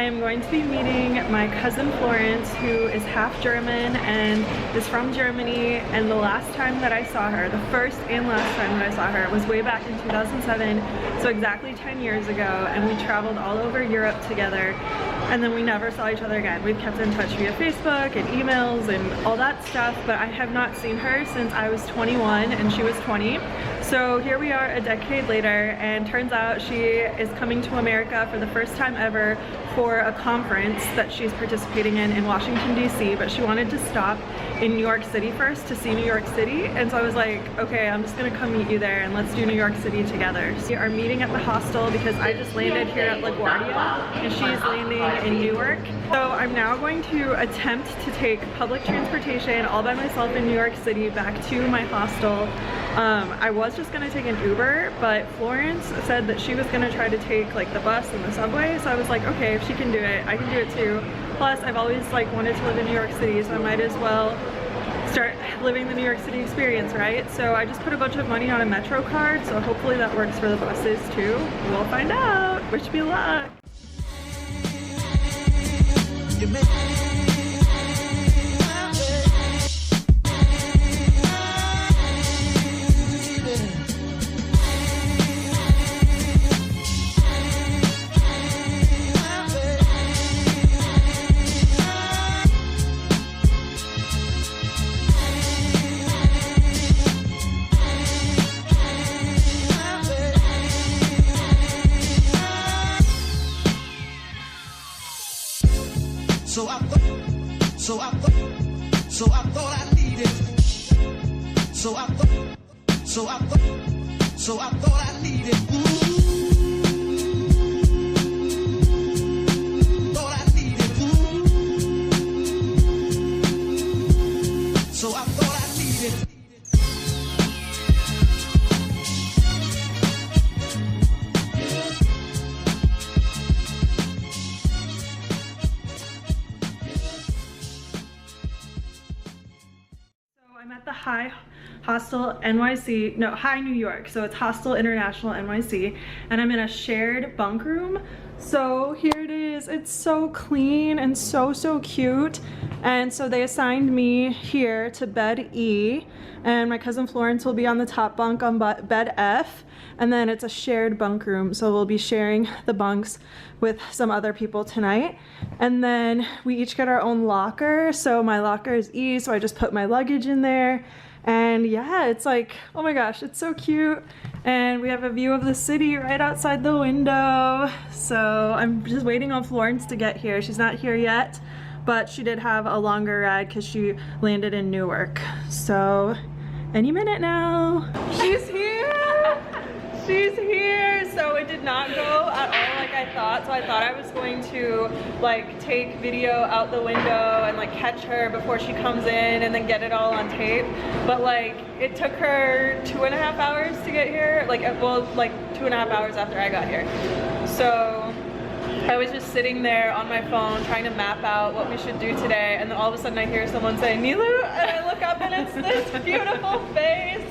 am going to be meeting my cousin Florence, who is half German and is from Germany. And the last time that I saw her, the first and last time that I saw her, was way back in 2007, so exactly 10 years ago, and we traveled all over Europe together. And then we never saw each other again. We've kept in touch via Facebook and emails and all that stuff, but I have not seen her since I was 21 and she was 20. So here we are a decade later, and turns out she is coming to America for the first time ever for a conference that she's participating in Washington, D.C., but she wanted to stop in New York City first to see New York City. And so I was like, okay, I'm just gonna come meet you there and let's do New York City together. So we are meeting at the hostel because I just landed here at LaGuardia and she's landing in Newark. So I'm now going to attempt to take public transportation all by myself in New York City back to my hostel. I was just gonna take an Uber, but Florence said that she was gonna try to take like the bus and the subway. So I was like, okay, if she can do it, I can do it too. Plus, I've always like wanted to live in New York City, so I might as well start living the New York City experience, right? So I just put a bunch of money on a Metro card, so hopefully that works for the buses too. We'll find out. Wish me luck. So I thought I needed. So I thought I needed. Thought I needed. So I thought I needed. I'm at the Hostel NYC, no, High New York. So it's Hostel International NYC, and I'm in a shared bunk room. So here it is. It's so clean and so cute. And so they assigned me here to bed E, and my cousin Florence will be on the top bunk on bed F. And then it's a shared bunk room, so we'll be sharing the bunks with some other people tonight. And then we each get our own locker. So my locker is E, so I just put my luggage in there. And yeah, it's like, oh my gosh, it's so cute. And we have a view of the city right outside the window. So I'm just waiting on Florence to get here. She's not here yet, but she did have a longer ride because she landed in Newark. So any minute now. She's here. She's here. So it did not go at all like I thought. So I thought I was going to like take video out the window and like catch her before she comes in and then get it all on tape. But like it took her 2.5 hours to get here. Like, well, like 2.5 hours after I got here. So I was just sitting there on my phone trying to map out what we should do today, and then all of a sudden I hear someone say, Niloo, and I look up and it's this beautiful face.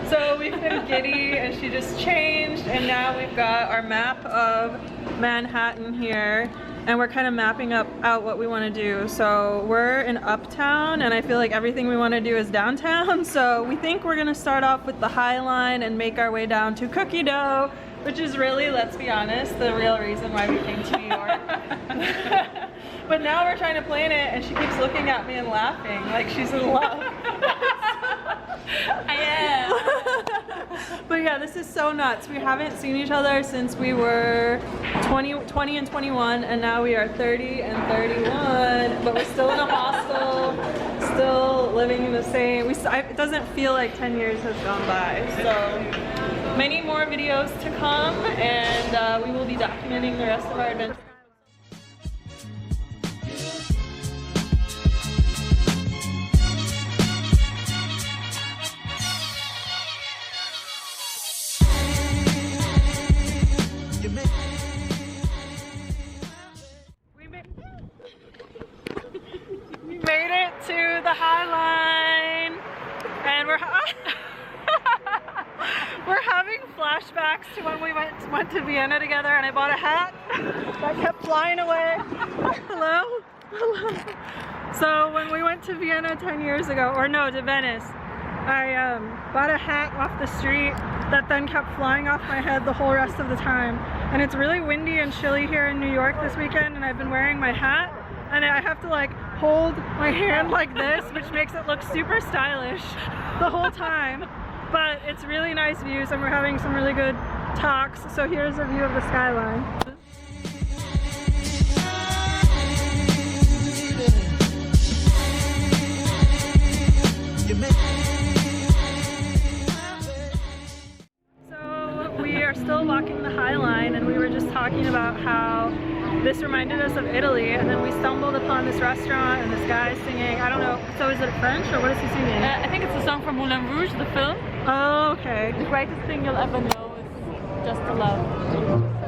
So we've been giddy and she just changed, and now we've got our map of Manhattan here, and we're kind of mapping out what we want to do. So we're in Uptown, and I feel like everything we want to do is downtown. So we think we're going to start off with the High Line and make our way down to Cookie Dough, which is really, let's be honest, the real reason why we came to New York. But now we're trying to plan it, and she keeps looking at me and laughing like she's in love. I am. But yeah, this is so nuts. We haven't seen each other since we were 20 and 21, and now we are 30 and 31, but we're still in a hostel, still living in the same, it doesn't feel like 10 years has gone by. So many more videos to come, and we will be documenting the rest of our adventure. We made it to the High Line, and we're having flashbacks to when we went to Vienna together, and I bought a hat that kept flying away. So when we went to Vienna 10 years ago, or no, to Venice, I bought a hat off the street that then kept flying off my head the whole rest of the time. And it's really windy and chilly here in New York this weekend, and I've been wearing my hat, and I have to like hold my hand like this, which makes it look super stylish the whole time. But it's really nice views, and we're having some really good talks. So here's a view of the skyline. We are still walking the High Line, and we were just talking about how this reminded us of Italy, and then we stumbled upon this restaurant and this guy singing, I don't know, so is it French or what is he singing? I think it's a song from Moulin Rouge, the film. Oh, okay. The greatest thing you'll ever know is just to love.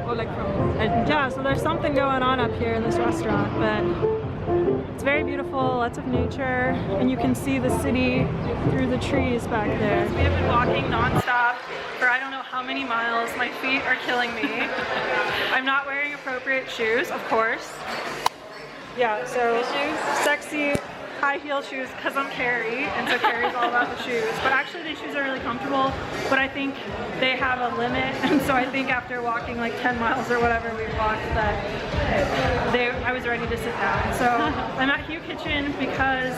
Or like from... Yeah, so there's something going on up here in this restaurant, but it's very beautiful, lots of nature, and you can see the city through the trees back there. We have been walking non-stop for I don't know how many miles. My feet are killing me. I'm not wearing appropriate shoes, of course. Yeah, so sexy high heel shoes because I'm Carrie, and so Carrie's all about the shoes. But actually these shoes are really comfortable, but I think they have a limit, and so I think after walking like 10 miles or whatever we've walked that I was ready to sit down. So I'm at Hugh Kitchen because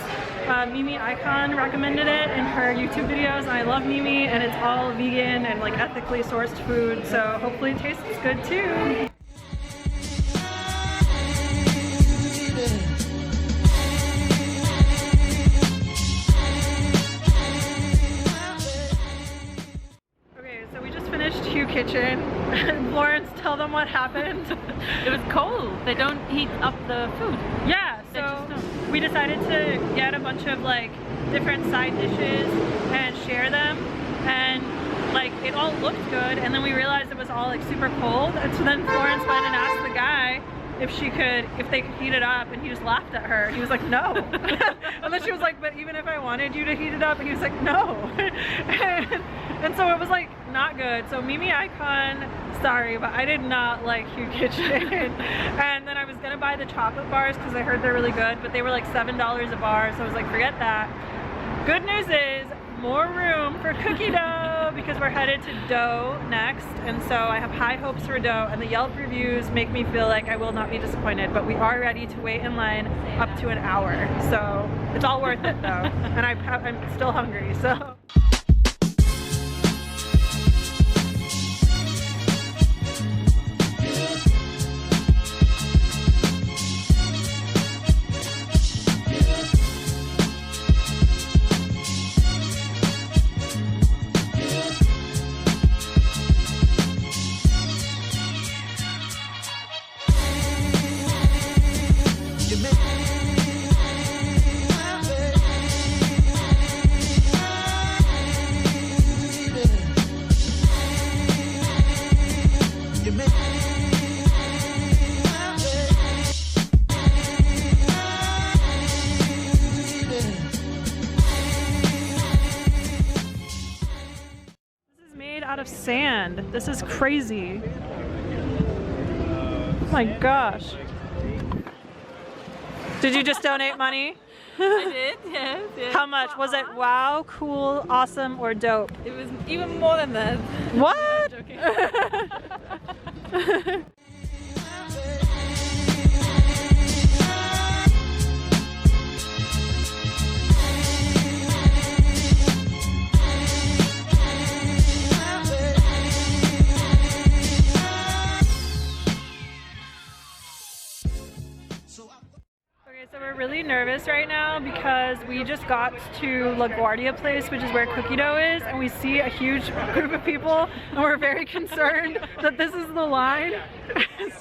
Mimi Icon recommended it in her YouTube videos, and I love Mimi, and it's all vegan and like ethically sourced food, so hopefully it tastes good too. Hugh Kitchen. Florence, tell them what happened. It was cold. They don't heat up the food. Yeah, so we decided to get a bunch of like different side dishes and share them, and like it all looked good, and then we realized it was all like super cold, and so then Florence went and asked the guy if they could heat it up, and he just laughed at her. He was like, no. And then she was like, but even if I wanted you to heat it up, and he was like, no. And so it was like not good. So Mimi Icon, sorry, but I did not like Hugh Kitchen. And then I was gonna buy the chocolate bars because I heard they're really good, but they were like $7 a bar, so I was like, forget that. Good news is more room for cookie dough because we're headed to dough next, and so I have high hopes for dough, and the Yelp reviews make me feel like I will not be disappointed, but we are ready to wait in line up to an hour, so it's all worth it though. And I'm still hungry, so. Out of sand. This is crazy. Oh my gosh. Did you just donate money? I did, yes. How much? Was it wow, cool, awesome, or dope? It was even more than that. What? I'm joking. So we're really nervous right now because we just got to LaGuardia Place, which is where cookie dough is, and we see a huge group of people, and we're very concerned that this is the line.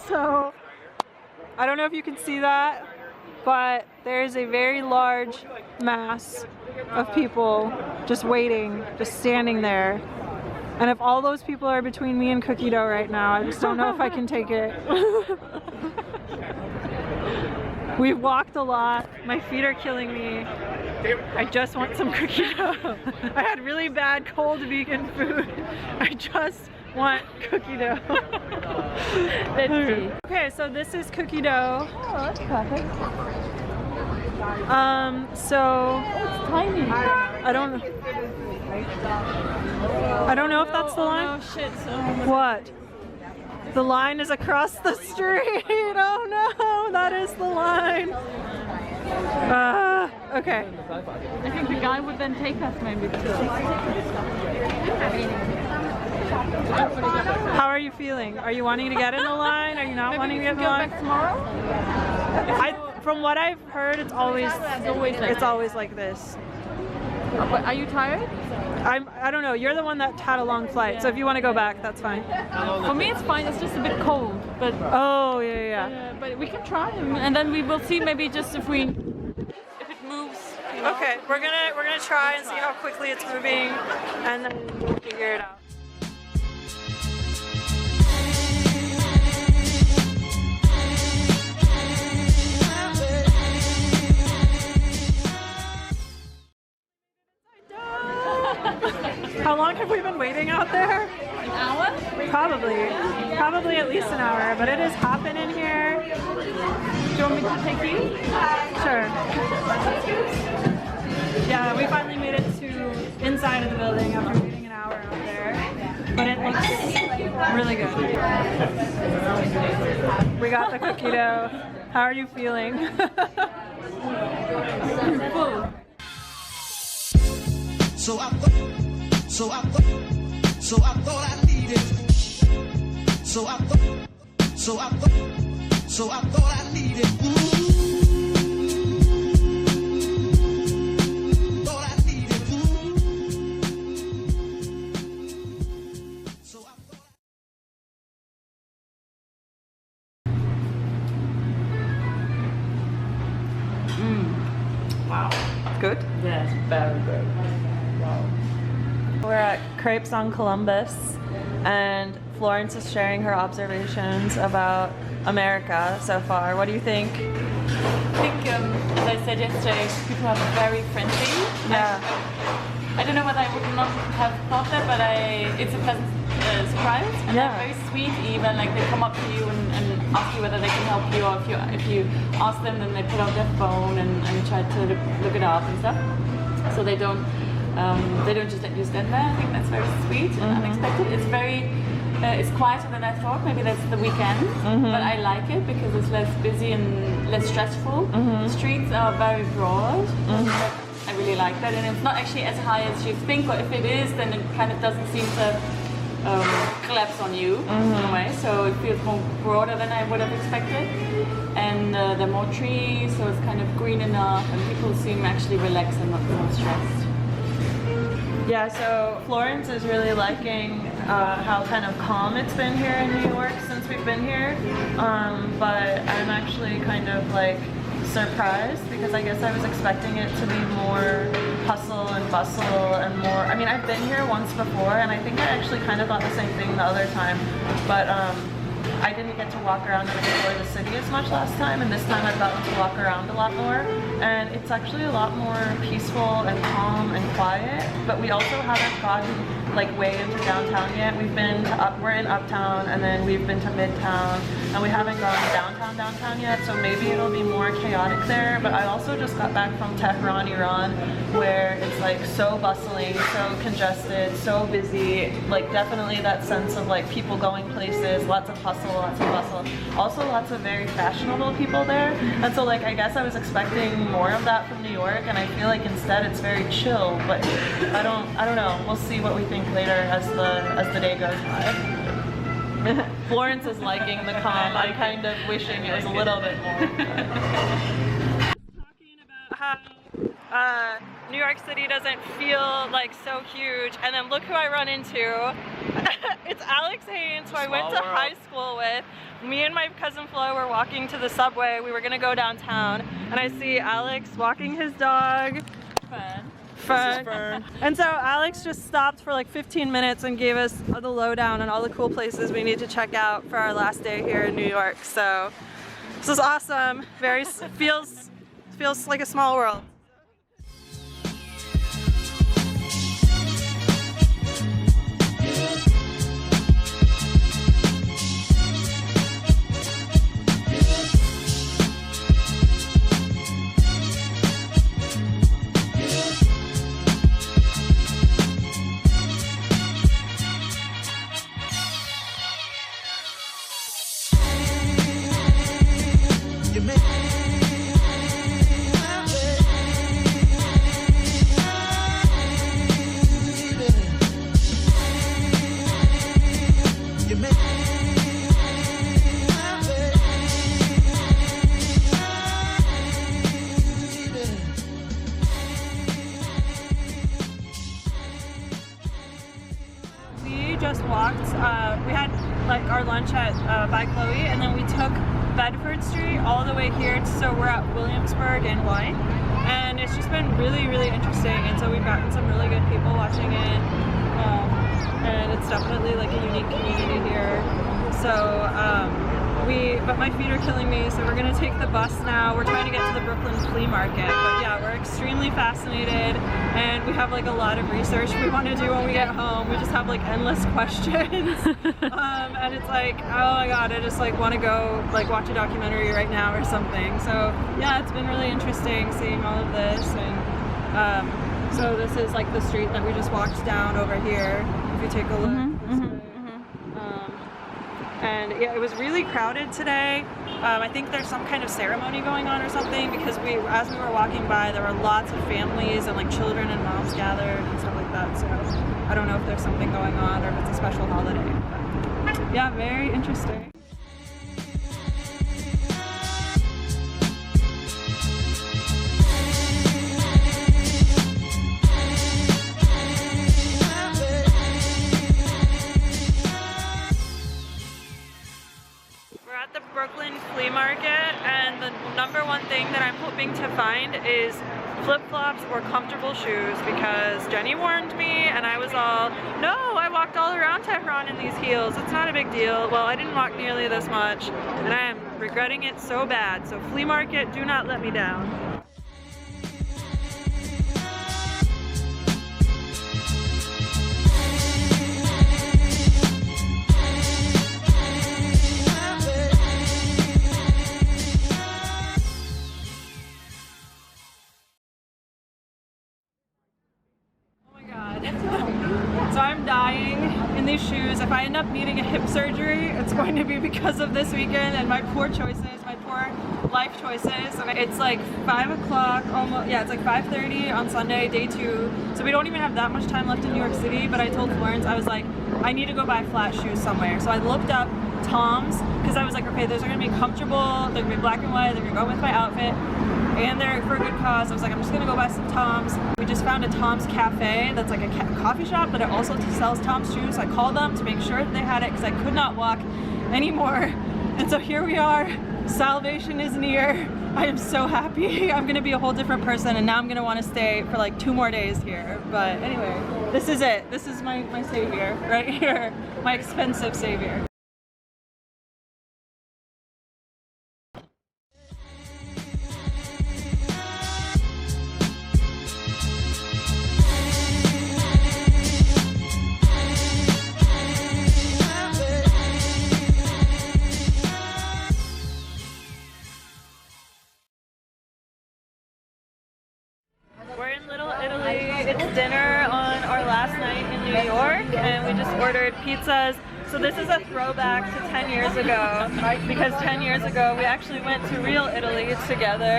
So I don't know if you can see that, but there's a very large mass of people just waiting, just standing there. And if all those people are between me and cookie dough right now, I just don't know if I can take it. We've walked a lot. My feet are killing me. I just want some cookie dough. I had really bad cold vegan food. I just want cookie dough. Let's see. Okay, so this is cookie dough. Oh, that's perfect. So It's tiny. I don't know if that's the line. Oh shit. What? The line is across the street. Oh no, that is the line. Okay. I think the guy would then take us maybe too. How are you feeling? Are you wanting to get in the line? Are you not wanting to get in the Go line? back tomorrow? From what I've heard, it's always like this. But are you tired? I don't know. You're the one that had a long flight, so if you want to go back, that's fine. For me, it's fine. It's just a bit cold, but Oh yeah. but we can try, and then we will see maybe just if it moves. You know? Okay, we're gonna try and see how quickly it's moving, and then we'll figure it out. How long have we been waiting out there? An hour? Probably at least an hour, but it is hopping in here. Do you want me to take you? Sure. Yeah, we finally made it to inside of the building after waiting an hour out there, but it looks really good. We got the cookie dough. How are you feeling? Full. So I thought I needed. So I thought I needed. Thought I needed. So I thought. Wow. Good? Yes, very good. Wow. We're at Crepes on Columbus, and Florence is sharing her observations about America so far. What do you think? I think, as I said yesterday, people are very friendly. Yeah. I don't know whether I would not have thought that, but it's a pleasant surprise. And Yeah. they're very sweet even, like they come up to you and ask you whether they can help you, or if you ask them, then they put out their phone and try to look it up and stuff. So they don't just let you stand there. I think that's very sweet and unexpected. It's very, it's quieter than I thought. Maybe that's the weekend, but I like it because it's less busy and less stressful. The streets are very broad. I really like that, and it's not actually as high as you think, or if it is, then it kind of doesn't seem to collapse on you in a way. So it feels more broader than I would have expected, and there are more trees, so it's kind of green enough, and people seem actually relaxed and not so stressed. Yeah, so Florence is really liking how kind of calm it's been here in New York since we've been here, but I'm actually kind of like surprised because I guess I was expecting it to be more hustle and bustle and more, I mean, I've been here once before and I think I actually kind of thought the same thing the other time, but I didn't get to walk around and explore the city as much last time, and this time I've gotten to walk around a lot more, and it's actually a lot more peaceful and calm and quiet, but we also haven't gotten like way into downtown yet. We've been to we're in Uptown, and then we've been to Midtown, and we haven't gone downtown yet, so maybe it'll be more chaotic there. But I also just got back from Tehran, Iran, where it's like so bustling, so congested, so busy, like definitely that sense of like people going places, lots of hustle, lots of bustle. Also lots of very fashionable people there, and so like I guess I was expecting more of that from New York, and I feel like instead it's very chill, but I don't know. We'll see what we think later as the day goes by. Florence is liking the calm. I'm kind of wishing it was a little bit more. Talking about how New York City doesn't feel like so huge, and then look who I run into. It's Alex Haynes, who I went to high school with. Me and my cousin Flo were walking to the subway. We were gonna go downtown, and I see Alex walking his dog. Fun. And so Alex just stopped for like 15 minutes and gave us the lowdown on all the cool places we need to check out for our last day here in New York. So this is awesome. Feels like a small world. lunch at by Chloe, and then we took Bedford Street all the way here, so we're at Williamsburg, NY, and it's just been really, really interesting. And so we've gotten some really good people watching it, and it's definitely like a unique community here. So but my feet are killing me, so we're gonna take the bus now. We're trying to get to the Brooklyn flea market, but yeah, we're extremely fascinated, and we have like a lot of research we want to do when we get home. We just have like endless questions, and it's like, oh my god, I just like want to go like watch a documentary right now or something. So yeah, it's been really interesting seeing all of this. And so this is like the street that we just walked down over here. If you take a look. And yeah, it was really crowded today. I think there's some kind of ceremony going on or something, because as we were walking by, there were lots of families and like children and moms gathered and stuff like that. So I don't know if there's something going on or if it's a special holiday. But yeah, very interesting. Brooklyn flea market, and the #1 thing that I'm hoping to find is flip-flops or comfortable shoes, because Jenny warned me and I was all, no, I walked all around Tehran in these heels, it's not a big deal. Well, I didn't walk nearly this much and I am regretting it so bad. So flea market, do not let me down. So I'm dying in these shoes. If I end up needing a hip surgery, it's going to be because of this weekend and my poor choices, my poor life choices. And it's like 5 o'clock, almost, yeah, it's like 5:30 on Sunday, day 2. So we don't even have that much time left in New York City, but I told Florence, I was like, I need to go buy flat shoes somewhere. So I looked up Toms, because I was like, okay, those are gonna be comfortable, they're gonna be black and white, they're gonna go with my outfit, and they're for a good cause. I was like, I'm just gonna go buy some Toms. We just found a Toms cafe that's like a coffee shop, but it also sells Toms shoes. So I called them to make sure that they had it, because I could not walk anymore. And so here we are, salvation is near. I am so happy. I'm gonna be a whole different person, and now I'm gonna wanna stay for like 2 more days here. But anyway, this is it. This is my savior right here, my expensive savior. We're in Little Italy. It's dinner on our last night in New York, and we just ordered pizzas. So this is a throwback to 10 years ago, because 10 years ago we actually went to real Italy together,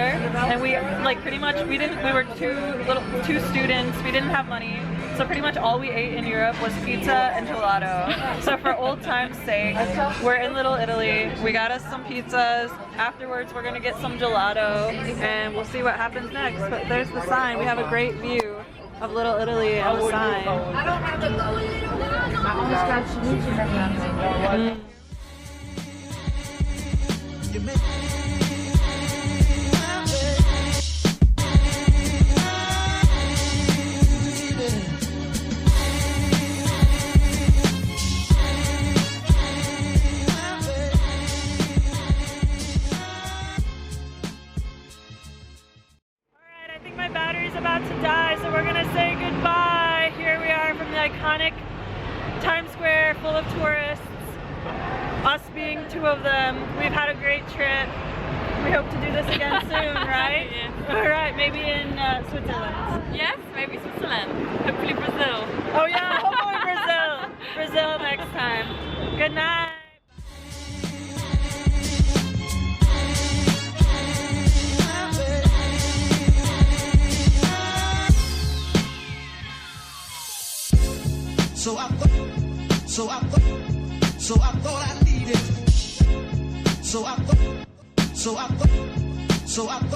and we like pretty much we were two students, we didn't have money. So pretty much all we ate in Europe was pizza and gelato. So for old time's sake, we're in Little Italy. We got us some pizzas. Afterwards, we're gonna get some gelato, and we'll see what happens next. But there's the sign. We have a great view of Little Italy and the sign. About to die, so we're gonna say goodbye. Here we are from the iconic Times Square full of tourists, us being 2 of them. We've had a great trip. We hope to do this again soon, right? Yes. All right, maybe in Switzerland. Yes, maybe Switzerland. Hopefully Brazil. Oh yeah, hopefully Brazil. Brazil next time. Good night. So I thought I needed. So I thought